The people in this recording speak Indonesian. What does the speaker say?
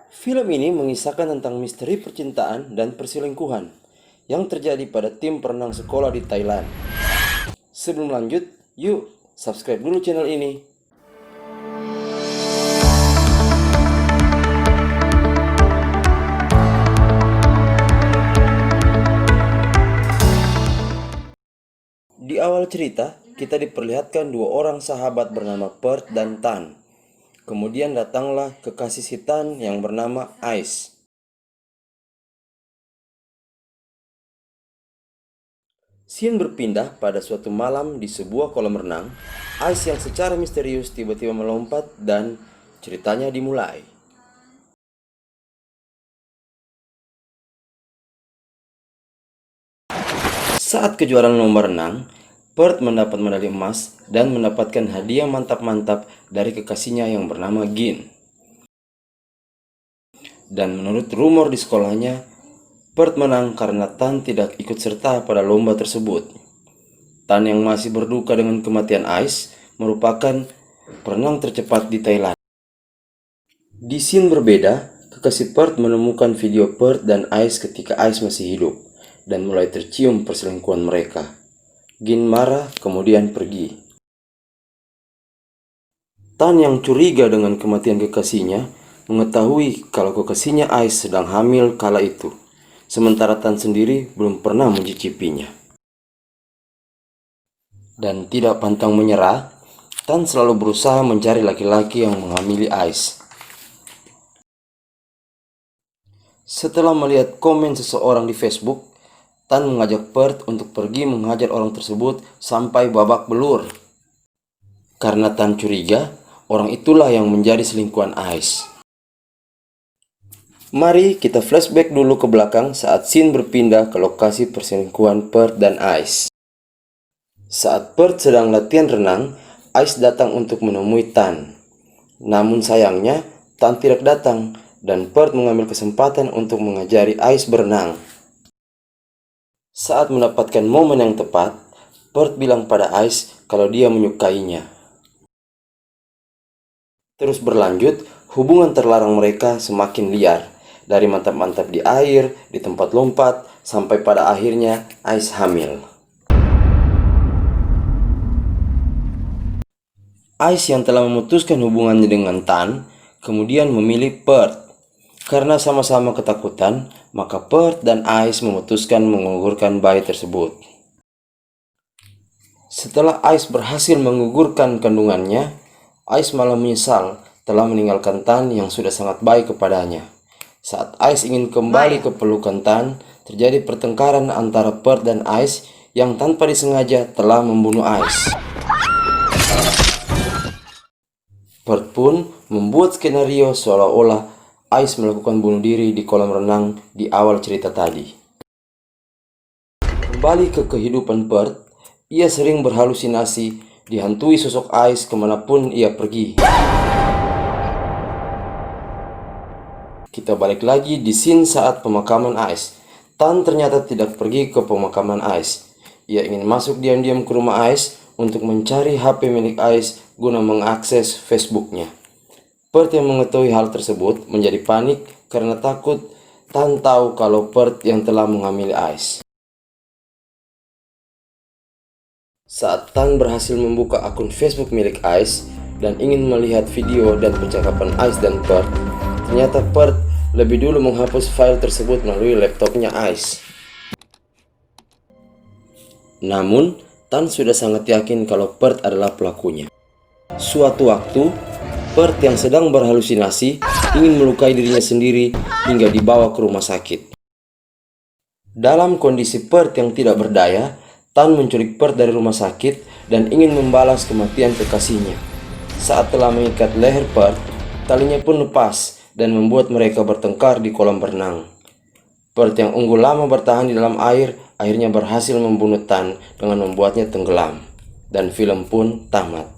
Film ini mengisahkan tentang misteri percintaan dan perselingkuhan yang terjadi pada tim perenang sekolah di Thailand. Sebelum lanjut, yuk subscribe dulu channel ini. Di awal cerita, kita diperlihatkan dua orang sahabat bernama Pert dan Tan. Kemudian datanglah kekasih si Tan yang bernama Ice. Scene berpindah pada suatu malam di sebuah kolam renang. Ice yang secara misterius tiba-tiba melompat dan ceritanya dimulai. Saat kejuaraan lomba renang, Pert mendapat medali emas dan mendapatkan hadiah mantap-mantap dari kekasihnya yang bernama Gin. Dan menurut rumor di sekolahnya, Pert menang karena Tan tidak ikut serta pada lomba tersebut. Tan yang masih berduka dengan kematian Ice merupakan perenang tercepat di Thailand. Di scene berbeda, kekasih Pert menemukan video Pert dan Ice ketika Ice masih hidup dan mulai tercium perselingkuhan mereka. Gin marah kemudian pergi. Tan yang curiga dengan kematian kekasihnya mengetahui kalau kekasihnya Ice sedang hamil kala itu. Sementara Tan sendiri belum pernah mencicipinya. Dan tidak pantang menyerah, Tan selalu berusaha mencari laki-laki yang menghamili Ice. Setelah melihat komen seseorang di Facebook, Tan mengajak Pert untuk pergi menghajar orang tersebut sampai babak belur. Karena Tan curiga, orang itulah yang menjadi selingkuhan Ice. Mari kita flashback dulu ke belakang saat scene berpindah ke lokasi perselingkuhan Pert dan Ice. Saat Pert sedang latihan renang, Ice datang untuk menemui Tan. Namun sayangnya, Tan tidak datang dan Pert mengambil kesempatan untuk mengajari Ice berenang. Saat mendapatkan momen yang tepat, Pert bilang pada Ice kalau dia menyukainya. Terus berlanjut, hubungan terlarang mereka semakin liar. Dari mantap-mantap di air, di tempat lompat, sampai pada akhirnya Ice hamil. Ice yang telah memutuskan hubungannya dengan Tan, kemudian memilih Pert. Karena sama-sama ketakutan, maka Pert dan Ice memutuskan mengugurkan bayi tersebut. Setelah Ice berhasil mengugurkan kandungannya, Ice malah menyesal telah meninggalkan Tan yang sudah sangat baik kepadanya. Saat Ice ingin kembali ke pelukan Tan, terjadi pertengkaran antara Pert dan Ice yang tanpa disengaja telah membunuh Ice. Pert pun membuat skenario seolah-olah Ice melakukan bunuh diri di kolam renang di awal cerita tadi. Kembali ke kehidupan Pert, ia sering berhalusinasi, dihantui sosok Ice kemanapun ia pergi. Kita balik lagi di scene saat pemakaman Ice. Tan ternyata tidak pergi ke pemakaman Ice. Ia ingin masuk diam-diam ke rumah Ice untuk mencari HP milik Ice guna mengakses Facebooknya. Pert yang mengetahui hal tersebut menjadi panik karena takut Tan tahu kalau Pert yang telah menghamili Ice. Saat Tan berhasil membuka akun Facebook milik Ice dan ingin melihat video dan percakapan Ice dan Pert, ternyata Pert lebih dulu menghapus file tersebut melalui laptopnya Ice. Namun, Tan sudah sangat yakin kalau Pert adalah pelakunya. Suatu waktu, Pert yang sedang berhalusinasi ingin melukai dirinya sendiri hingga dibawa ke rumah sakit. Dalam kondisi Pert yang tidak berdaya, Tan menculik Pert dari rumah sakit dan ingin membalas kematian kekasihnya. Saat telah mengikat leher Pert, talinya pun lepas dan membuat mereka bertengkar di kolam berenang. Pert yang unggul lama bertahan di dalam air akhirnya berhasil membunuh Tan dengan membuatnya tenggelam. Dan film pun tamat.